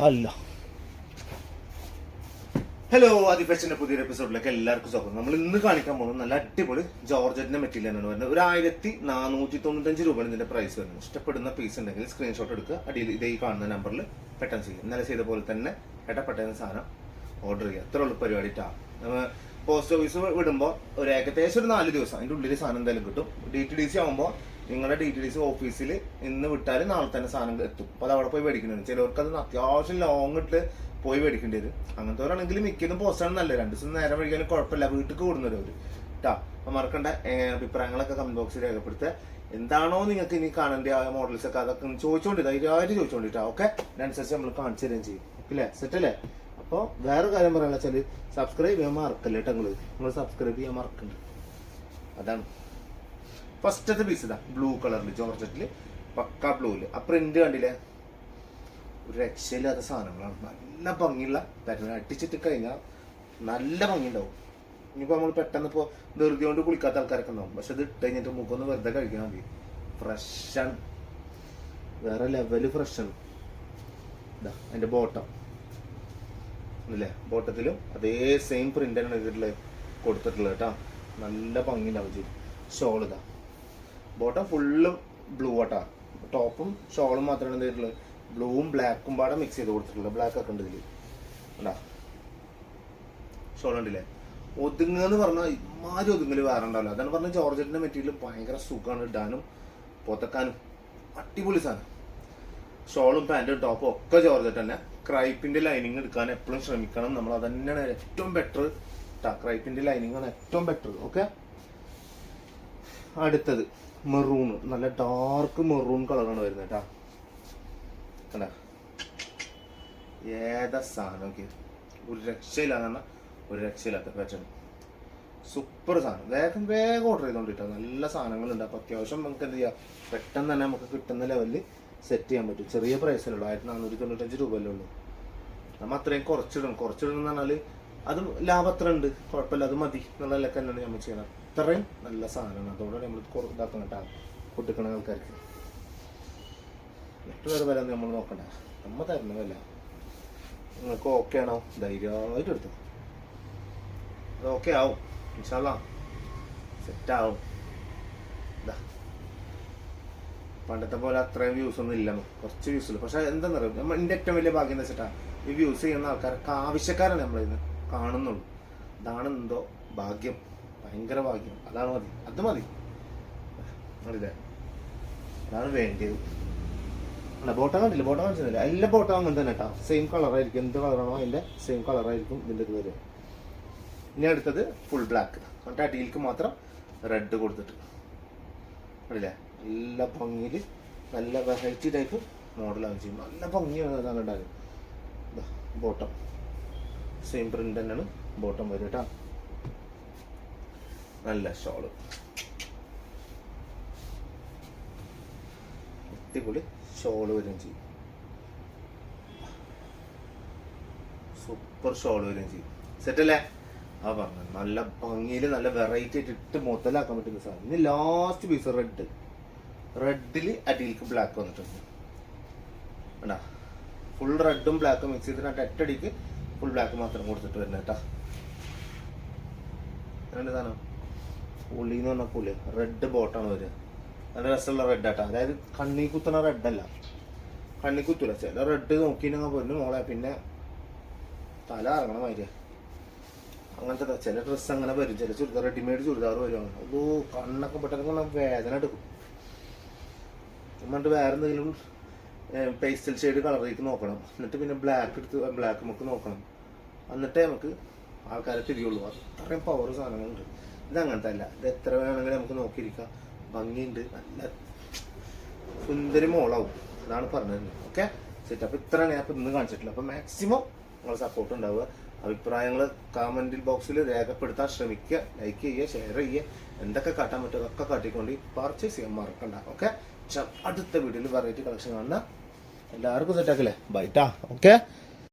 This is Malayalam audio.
അല്ല. ഹലോ, ആദിഫാഷന്റെ പുതിയൊരു എപ്പിസോഡിലേക്ക് എല്ലാവർക്കും സ്വാഗതം. നമ്മൾ ഇന്ന് കാണിക്കാൻ പോകുന്നത് നല്ല അടിപൊളി ജോർജറ്റിന്റെ മെറ്റീരിയലാണ് വരുന്നത്. ഒരു 1495 രൂപയാണ് ഇതിന്റെ പ്രൈസ് വരുന്നത്. ഇഷ്ടപ്പെടുന്ന പീസ് ഉണ്ടെങ്കിൽ സ്ക്രീൻഷോട്ട് എടുക്കുക, അടിയിൽ ഇതേ കാണുന്ന നമ്പറിൽ പെട്ടെന്ന് ചെയ്യും. ഇന്നലെ ചെയ്ത പോലെ തന്നെ പെട്ടെന്ന് സാധനം ഓർഡർ ചെയ്യുക. അത്ര ഉള്ള പരിപാടി പോസ്റ്റ് ഓഫീസ് വിടുമ്പോൾ ഒരു ഏകദേശം ഒരു 4 ദിവസം അതിൻ്റെ ഉള്ളിൽ സാധനം എന്തായാലും കിട്ടും. DTDC ആകുമ്പോൾ നിങ്ങളുടെ DTDC ഓഫീസിൽ ഇന്ന് വിട്ടാൽ നാളെ തന്നെ സാധനം എത്തും. അപ്പോൾ അത് അവിടെ പോയി മേടിക്കുന്നുണ്ട്. ചിലവർക്ക് അത് അത്യാവശ്യം ലോങ് ഇട്ട് പോയി മേടിക്കേണ്ടി വരും. അങ്ങനത്തെവരാണെങ്കിൽ മിക്കതും പോസ്റ്റാണ് നല്ലത്. 2 ദിവസം നേരം വഴിക്കാനും കുഴപ്പമില്ല, വീട്ടിൽ കൂടുന്നവർ കേട്ടോ. അപ്പം മറക്കണ്ട അഭിപ്രായങ്ങളൊക്കെ കമന്റ് ബോക്സിൽ രേഖപ്പെടുത്തുക. എന്താണോ നിങ്ങൾക്ക് ഇനി കാണേണ്ട ആ മോഡൽസ് ഒക്കെ അതൊക്കെ ചോദിച്ചോണ്ടി, ധൈര്യമായിട്ട് ചോദിച്ചോണ്ടിട്ടാ. ഓക്കെ, അതിനനുസരിച്ച് നമ്മൾ കാണിച്ചു തരുകയും ചെയ്യും. ഓക്കെ, സെറ്റല്ലേ? അപ്പോൾ വേറെ കാര്യം പറയാനുള്ള വെച്ചാൽ സബ്സ്ക്രൈബ് ചെയ്യാൻ മറക്കല്ലേ കേട്ടോ. നിങ്ങൾ സബ്സ്ക്രൈബ് ചെയ്യാൻ മറക്കണ്ട. അതാണ് ഫസ്റ്റത്തെ പീസ്. ഇതാ ബ്ലൂ കളറിൽ ജോർജറ്റിൽ പക്ക ബ്ലൂവിൽ ആ പ്രിന്റ് കണ്ടില്ലേ? ഒരു രക്ഷയില്ലാത്ത സാധനങ്ങളാണ്. നല്ല ഭംഗിയുള്ള പാറ്റേൺ. അടിച്ചിട്ട് കഴിഞ്ഞാൽ നല്ല ഭംഗി ഉണ്ടാവും. ഇനിയിപ്പോൾ നമ്മൾ പെട്ടെന്ന് ഇപ്പോൾ ധൃതി കൊണ്ട് കുളിക്കാത്ത ആൾക്കാരൊക്കെ ഉണ്ടാവും. പക്ഷെ ഇത് ഇട്ട് കഴിഞ്ഞിട്ട് മുഖമൊന്ന് വെറുതെ കഴിക്കാൻ മതി. ഫ്രഷാണ്, വേറെ ലെവല് ഫ്രഷാണ്. ഇതാ അതിൻ്റെ ബോട്ടം അല്ലേ? ബോട്ടത്തിലും അതേ സെയിം പ്രിന്റാണ് ഇതിൽ കൊടുത്തിട്ടുള്ളത് കേട്ടോ. നല്ല ഭംഗി ഉണ്ടാവും. ഷോൾ ഇതാ ബോട്ടം ഫുള്ളും ബ്ലൂ ആട്ടാ. ടോപ്പും ഷോളും മാത്രമാണ് എന്തിട്ടുള്ളത്. ബ്ലൂവും ബ്ലാക്കും പാടെ മിക്സ് ചെയ്ത് കൊടുത്തിട്ടുള്ളത്. ബ്ലാക്ക് ഒക്കെ ഉണ്ട് ഇതിൽ. ഉണ്ടാ ഷോൾ ഉണ്ടല്ലേ? ഒതുങ്ങെന്ന് പറഞ്ഞാൽ ഇമാരി ഒതുങ്ങല് വേറെ ഉണ്ടാവില്ല. അതാണ് പറഞ്ഞ ജോർജറ്റിന്റെ മെറ്റീരിയൽ ഭയങ്കര സുഖമാണ് ഇടാനും പൊത്തക്കാനും. അടിപൊളി സാധനം. ഷോളും പാൻറ്റും ടോപ്പും ഒക്കെ ജോർജറ്റ് തന്നെ. ക്രൈപ്പിന്റെ ലൈനിങ് എടുക്കാൻ എപ്പോഴും ശ്രമിക്കണം. നമ്മൾ അത് തന്നെയാണ് ഏറ്റവും ബെറ്റർ. ക്രൈപ്പിന്റെ ലൈനിങ് ആണ് ഏറ്റവും ബെറ്റർ. ഓക്കെ, അടുത്തത് മെറൂൺ. നല്ല ഡാർക്ക് മെറൂൺ കളറാണ് വരുന്നത് കേട്ടാ. കണ്ട ഏതാ സാധനം നോക്കി. ഒരു രക്ഷയില്ലാന്ന് പറഞ്ഞാൽ ഒരു രക്ഷയില്ലാത്ത പാറ്റേൺ. സൂപ്പർ സാധനം. വേഗം ഓർഡർ ചെയ്തോണ്ടിട്ടാ. നല്ല സാധനങ്ങളുണ്ട്. അപ്പൊ അത്യാവശ്യം നമുക്ക് എന്ത് ചെയ്യാം, പെട്ടെന്ന് തന്നെ നമുക്ക് കിട്ടുന്ന ലെവലിൽ സെറ്റ് ചെയ്യാൻ പറ്റും. ചെറിയ പ്രൈസിലുള്ളൂ. 1495 രൂപയല്ലേ ഉള്ളൂ. നമ്മൾ അത്രയും കുറച്ചിടണം എന്ന് പറഞ്ഞാൽ അതും ലാഭം അത്ര ഉണ്ട്. കുഴപ്പമില്ല, അത് മതി എന്നുള്ള നിലക്ക് തന്നെയാണ് നമ്മൾ ചെയ്യണം. അത്രയും നല്ല സാധനമാണ്. അതുകൊണ്ടാണ് നമ്മൾ ഇതാക്കണം കേട്ടോ കൊടുക്കണ ആൾക്കാർക്ക്. മറ്റൊരു വില നമ്മൾ നോക്കണ്ട, നമ്മൾ തരുന്ന വില. നിങ്ങൾക്ക് ഓക്കെ ആണോ? ധൈര്യമായിട്ട് എടുത്തു. അത് ഓക്കെ ആവും, ഇൻഷാ അല്ലാ സെറ്റാവും. പണ്ടത്തെ പോലെ അത്രയും വ്യൂസ് ഒന്നും ഇല്ല, കുറച്ച് വ്യൂസ് ഉള്ളു. പക്ഷെ എന്താണെന്ന് അറിയാം, നമ്മൾ എൻ്റെ ഏറ്റവും വലിയ ഭാഗ്യം എന്താ വെച്ചിട്ടാ, ഈ വ്യൂസ് ചെയ്യുന്ന ആൾക്കാരൊക്കെ ആവശ്യക്കാരാണ് നമ്മളിന്ന് കാണുന്നുള്ളൂ. അതാണ് എന്തോ ഭാഗ്യം, ഭയങ്കര ഭാഗ്യം. അതാണ് മതി, അത് മതി. അറിയില്ലേ, അതാണ് വേണ്ടിയത്. അല്ല ബോട്ടം കണ്ടില്ല, ബോട്ടം കാണിച്ചില്ല. എല്ലാ ബോട്ടം അങ്ങനെ തന്നെ കേട്ടോ. സെയിം കളറായിരിക്കും. എന്ത് കളറാണോ അതിൻ്റെ സെയിം കളറായിരിക്കും ഇതിൻ്റെ ഇത് വരും. ഇനി അടുത്തത് ഫുൾ ബ്ലാക്ക്. എന്നിട്ട് അടിയിലേക്ക് മാത്രം റെഡ് കൊടുത്തിട്ട് അറിയില്ലേ, നല്ല ഭംഗിയിൽ നല്ല വെറൈറ്റി ടൈപ്പ് മോഡലാകും ചെയ്യും. നല്ല ഭംഗിയാണ് അതാണ് ഉണ്ടാകും. ബോട്ടം സെയിം പ്രിന്റ് തന്നെയാണ് ബോട്ടം വരും കേട്ടോ. നല്ല ഷോള്, അടിപൊളി ഷോള് വരും ചെയ്യും. സൂപ്പർ ഷോള് വരും ചെയ്യും. സെറ്റല്ലേ? ആ പറഞ്ഞു നല്ല ഭംഗിയിൽ നല്ല വെറൈറ്റി ആയിട്ട് ഇട്ട് മൊത്തലാക്കാൻ പറ്റുന്ന സാധനം. ഇനി ലാസ്റ്റ് പീസ് റെഡിൽ അടിയിലേക്ക് ബ്ലാക്ക് വന്നിട്ടുണ്ട്. വേണ്ട, ഫുൾ റെഡും ബ്ലാക്കും മിക്സ് ചെയ്തിട്ട് ഒറ്റയടിക്ക് ഫുൾ ബ്ലാക്ക് മാത്രം കൊടുത്തിട്ട് വരുന്നത് കേട്ടോ. രണ്ട് സാധനം പുളി എന്ന് പറഞ്ഞാൽ പുളി. റെഡ് ബോട്ടാണ് വരിക. നല്ല രസമുള്ള റെഡ് ആട്ടാ. അതായത് കണ്ണി കുത്തുന്ന റെഡല്ല, കണ്ണി കുത്തൂല. ചില റെഡ് നോക്കിയില്ലെങ്കിൽ പോലും മോളെ പിന്നെ തല ഇറങ്ങണ മാതിരിയാ. അങ്ങനത്തെ ചില ഡ്രസ്സ് അങ്ങനെ വരും. ചില ചുരിദാർ റെഡിമെയ്ഡ് ചുരിദാർ വരും. അതോ കണ്ണൊക്കെ പെട്ടെന്ന് വേദന എടുക്കും. എന്നിട്ട് വേറെ എന്തെങ്കിലും പേസ്റ്റൽ ഷെയ്ഡ് കളറിലേക്ക് നോക്കണം. എന്നിട്ട് പിന്നെ ബ്ലാക്ക് എടുത്ത് ബ്ലാക്ക് നമുക്ക് നോക്കണം. എന്നിട്ടേ നമുക്ക് ആൾക്കാരെ തിരിയുള്ളൂ. അത്രയും പവർ സാധനങ്ങളുണ്ട്. ഇതങ്ങനത്തെ അല്ല. ഇത് എത്ര വേണമെങ്കിലും നമുക്ക് നോക്കിയിരിക്കാം. ഭംഗിയുണ്ട്, നല്ല സുന്ദരി മോളാവും. അതാണ് പറഞ്ഞത്. Okay set. അപ്പോൾ ഇത്രയാണ് ഞാൻ ഇപ്പം ഇന്ന് കാണിച്ചിട്ടില്ല. അപ്പോൾ മാക്സിമം നിങ്ങളെ സപ്പോർട്ട് ഉണ്ടാവുക. അഭിപ്രായങ്ങൾ കമൻറ്റിൽ ബോക്സിൽ രേഖപ്പെടുത്താൻ ശ്രമിക്കുക. ലൈക്ക് ചെയ്യുക, ഷെയർ ചെയ്യുക. എന്തൊക്കെ കാട്ടാൻ പറ്റുമോ അതൊക്കെ കാട്ടിക്കൊണ്ട് പർച്ചേസ് ചെയ്യാൻ മറക്കണ്ട. ഓക്കെ, അടുത്ത വീഡിയോയിൽ വെറൈറ്റി കളക്ഷൻ കാണുന്ന എല്ലാവർക്കും സെറ്റാക്കല്ലേ. ബൈ ട്ടാ. ഓക്കെ.